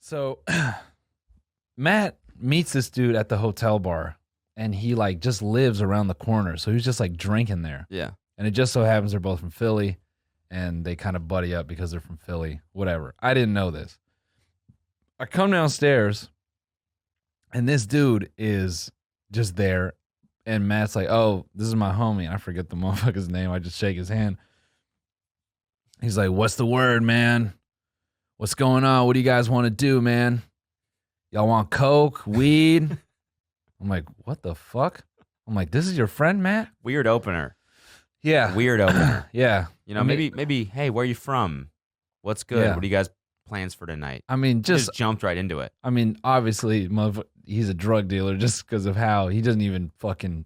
So Matt meets this dude at the hotel bar, and he like just lives around the corner. So he's just like drinking there. Yeah. And it just so happens they're both from Philly, and they kind of buddy up because they're from Philly. Whatever. I didn't know this. I come downstairs, and this dude is just there, and Matt's like, "Oh, this is my homie." I forget the motherfucker's name. I just shake his hand. He's like, "What's the word, man? What's going on? What do you guys want to do, man? Y'all want coke, weed?" I'm like, "What the fuck?" I'm like, "This is your friend, Matt?" Weird opener. Yeah. Weird opener. Yeah. You know, maybe, hey, where are you from? What's good? Yeah. What do you guys plans for tonight? I mean, Just jumped right into it. I mean, obviously, he's a drug dealer just because of how he doesn't even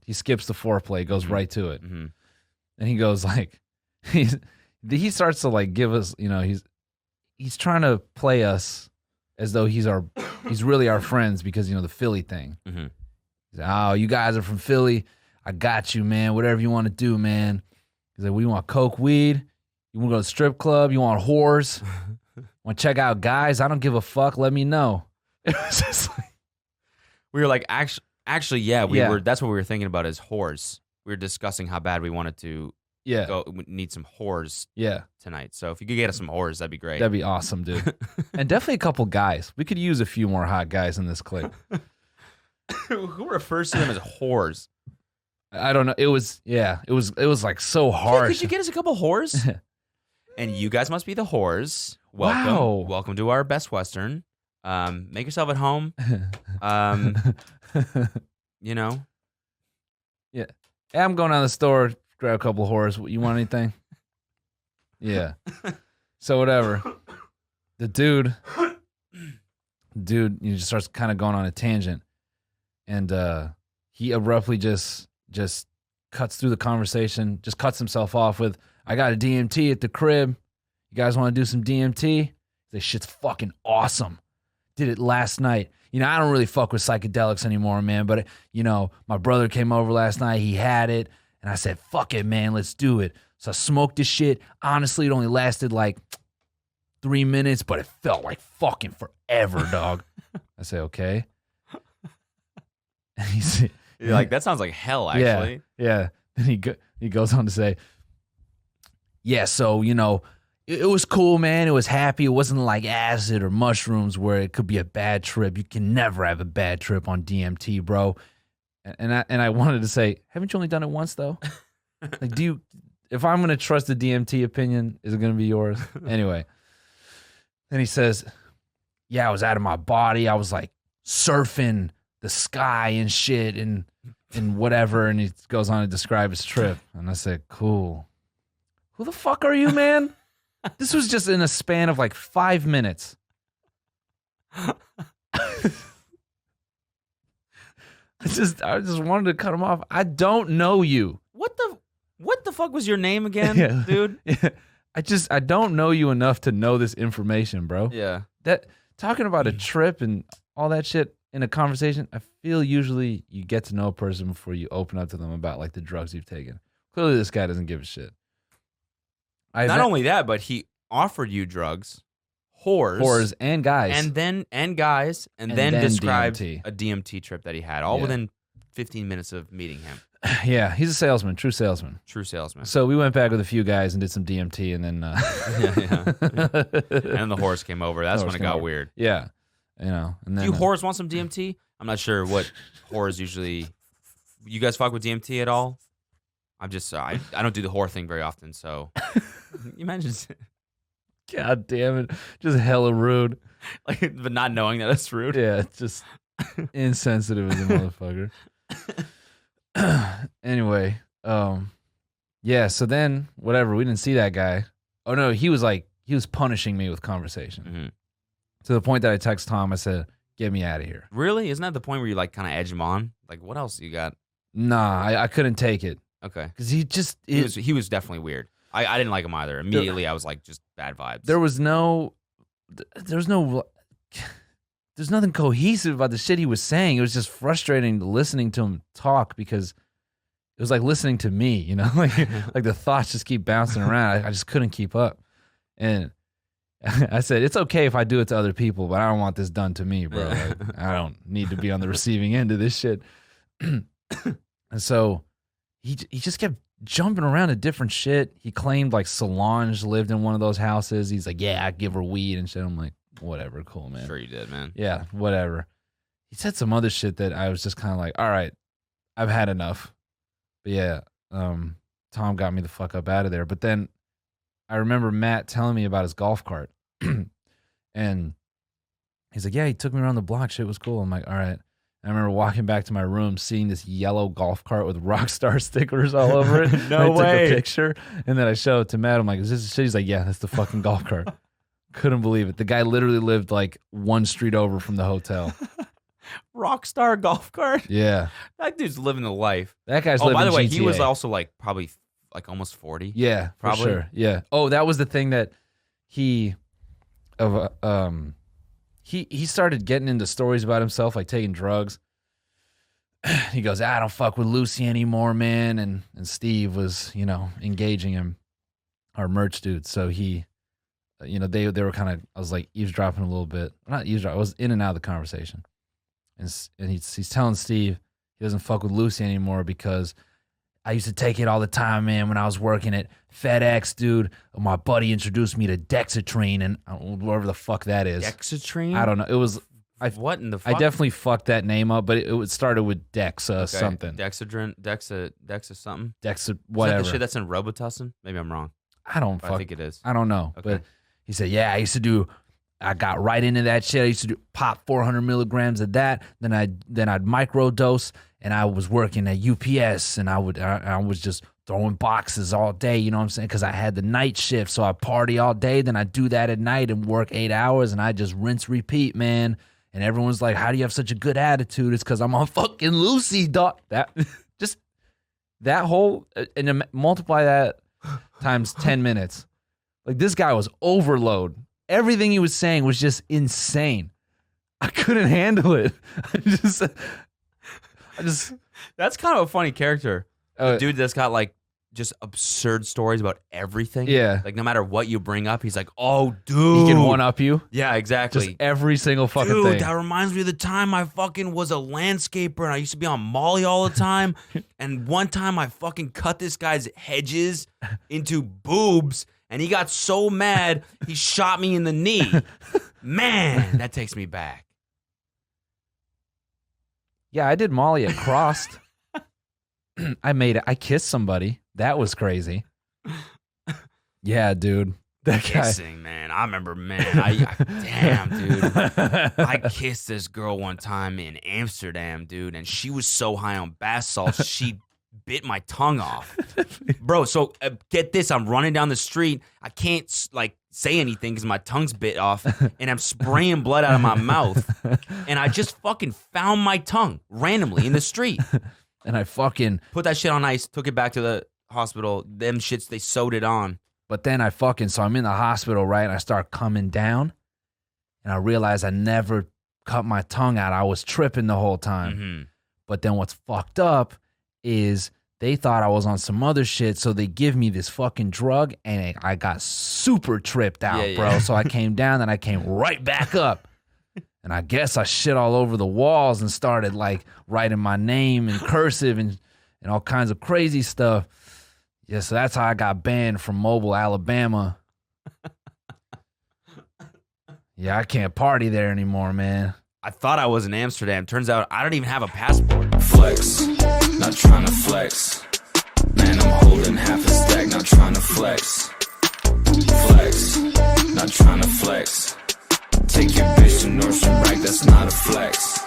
he skips the foreplay, goes right to it. Mm-hmm. And he goes like, he starts to like give us, you know, he's trying to play us as though he's really our friends because, you know, the Philly thing. Mm-hmm. He's like, "Oh, you guys are from Philly. I got you, man. Whatever you want to do, man." He's like, "We want coke, weed. You want to go to the strip club? You want whores? Want to check out guys? I don't give a fuck. Let me know." It was just like, We were like, actually, yeah, that's what we were thinking about is whores. We were discussing how bad we wanted to we need some whores tonight. So if you could get us some whores, that'd be great. That'd be awesome, dude. And definitely a couple guys. We could use a few more hot guys in this clip. Who refers to them as whores? I don't know. It was like so harsh. Could you get us a couple whores? And you guys must be the whores. Welcome. Wow. Welcome to our Best Western. Make yourself at home. You know. Yeah. Hey, I'm going down to the store, grab a couple of whores. You want anything? Yeah. So whatever. The dude, he just starts kind of going on a tangent, and he abruptly just cuts through the conversation, just cuts himself off with, "I got a DMT at the crib. You guys want to do some DMT?" This shit's fucking awesome. Did it last night. You know, I don't really fuck with psychedelics anymore, man, but, you know, my brother came over last night. He had it, and I said, "Fuck it, man. Let's do it." So I smoked this shit. Honestly, it only lasted like 3 minutes, but it felt like fucking forever, dog. I say, "Okay." And You're like, that sounds like hell, actually. Yeah. Then he goes on to say, "Yeah, so, you know, it was cool, man. It was happy. It wasn't like acid or mushrooms where it could be a bad trip. You can never have a bad trip on DMT, bro." And I wanted to say, haven't you only done it once, though? Like, if I'm going to trust the DMT opinion, is it going to be yours? Anyway. Then he says, "Yeah, I was out of my body. I was like surfing the sky and shit and whatever." And he goes on to describe his trip. And I said, "Cool. Who the fuck are you, man?" This was just in a span of like 5 minutes. I just wanted to cut him off. I don't know you. What the fuck was your name again, dude? Yeah. I don't know you enough to know this information, bro. Yeah. That talking about a trip and all that shit in a conversation, I feel usually you get to know a person before you open up to them about like the drugs you've taken. Clearly this guy doesn't give a shit. Not only that, but he offered you drugs, whores and guys. And then described DMT. a DMT trip that he had, within 15 minutes of meeting him. Yeah, he's a salesman, true salesman. True salesman. So we went back with a few guys and did some DMT, and then And the horse came over. That's when it got weird. Yeah. You know, and then do you whores want some DMT? I'm not sure what whores usually. You guys fuck with DMT at all? I'm just I don't do the whore thing very often, so you imagine. God damn it. Just hella rude. Like, but not knowing that it's rude. Yeah, it's just insensitive as a motherfucker. Anyway, yeah, so then whatever, we didn't see that guy. Oh no, he was punishing me with conversation. Mm-hmm. To the point that I text Tom, I said, "Get me out of here." Really? Isn't that the point where you like kind of edge him on? Like, what else you got? Nah, I couldn't take it. Okay. Because he was definitely weird. I didn't like him either. Immediately, I was like, just bad vibes. There's nothing cohesive about the shit he was saying. It was just frustrating listening to him talk because it was like listening to me, you know, like the thoughts just keep bouncing around. I just couldn't keep up. And I said, it's okay if I do it to other people, but I don't want this done to me, bro. Like, I don't need to be on the receiving end of this shit. And so he just kept jumping around to different shit. He claimed like Solange lived in one of those houses. He's like, yeah, I give her weed and shit. I'm like, whatever, cool, man. Sure you did, man. Yeah, whatever. He said some other shit that I was just kind of like, all right, I've had enough. But yeah, Tom got me the fuck up out of there. But then I remember Matt telling me about his golf cart. And he's like, yeah, he took me around the block. Shit was cool. I'm like, all right. I remember walking back to my room, seeing this yellow golf cart with Rockstar stickers all over it. No way. I took a picture, and then I showed it to Matt. I'm like, is this shit? He's like, yeah, that's the fucking golf cart. Couldn't believe it. The guy literally lived like one street over from the hotel. Rockstar golf cart? Yeah. That dude's living the life. That guy's living by the way, GTA. he was also like probably like almost 40. Yeah, probably. For sure. Yeah. Oh, that was the thing that he started getting into stories about himself, like taking drugs. He goes, I don't fuck with Lucy anymore, man. And Steve was, engaging him, our merch dude. So he, they were kind of, I was like eavesdropping a little bit. Not eavesdropping, I was in and out of the conversation. And he's telling Steve he doesn't fuck with Lucy anymore because I used to take it all the time, man, when I was working at FedEx, dude. My buddy introduced me to Dexatrine and whatever the fuck that is. Dexatrine? I don't know. It was... what in the fuck? I definitely fucked that name up, but it started with Dex something. Dexa something? Dexa whatever. Is that the shit that's in Robitussin? Maybe I'm wrong. I think it is. I don't know. Okay. But he said, yeah, I got right into that shit. I used to pop 400 milligrams of that. Then I'd microdose, and I was working at UPS, and I was just throwing boxes all day, you know what I'm saying? Because I had the night shift, so I party all day. Then I do that at night and work 8 hours, and I just rinse, repeat, man. And everyone's like, how do you have such a good attitude? It's because I'm on fucking Lucy, dog. That whole, and multiply that times 10 minutes. Like, this guy was overload. Everything he was saying was just insane. I couldn't handle it. I just. That's kind of a funny character. The dude that's got like just absurd stories about everything. Yeah. Like no matter what you bring up, he's like, oh, dude. He can one up you. Yeah, exactly. Just every single fucking dude, thing. That reminds me of the time I fucking was a landscaper and I used to be on Molly all the time. And one time I fucking cut this guy's hedges into boobs and he got so mad he shot me in the knee. Man, that takes me back. Yeah, I did Molly at Crossed. I kissed somebody. That was crazy. Yeah, dude. That Kissing, guy. Man. I remember, man. Damn, dude. I kissed this girl one time in Amsterdam, dude, and she was so high on bath salts, she bit my tongue off. Bro, so get this. I'm running down the street. I can't, say anything because my tongue's bit off, and I'm spraying blood out of my mouth, and I just fucking found my tongue randomly in the street. And I fucking... put that shit on ice, took it back to the hospital. Them shits, they sewed it on. But then so I'm in the hospital, right? And I start coming down. And I realize I never cut my tongue out. I was tripping the whole time. Mm-hmm. But then what's fucked up is they thought I was on some other shit. So they give me this fucking drug. And I got super tripped out, bro. So I came down and I came right back up. And I guess I shit all over the walls and started writing my name in cursive and all kinds of crazy stuff. Yeah, so that's how I got banned from Mobile, Alabama. Yeah, I can't party there anymore, man. I thought I was in Amsterdam. Turns out I don't even have a passport. Flex, not trying to flex. Man, I'm holding half a stack, not trying to flex. Flex, not trying to flex. Take your bitch to Nordstrom Rack, that's not a flex.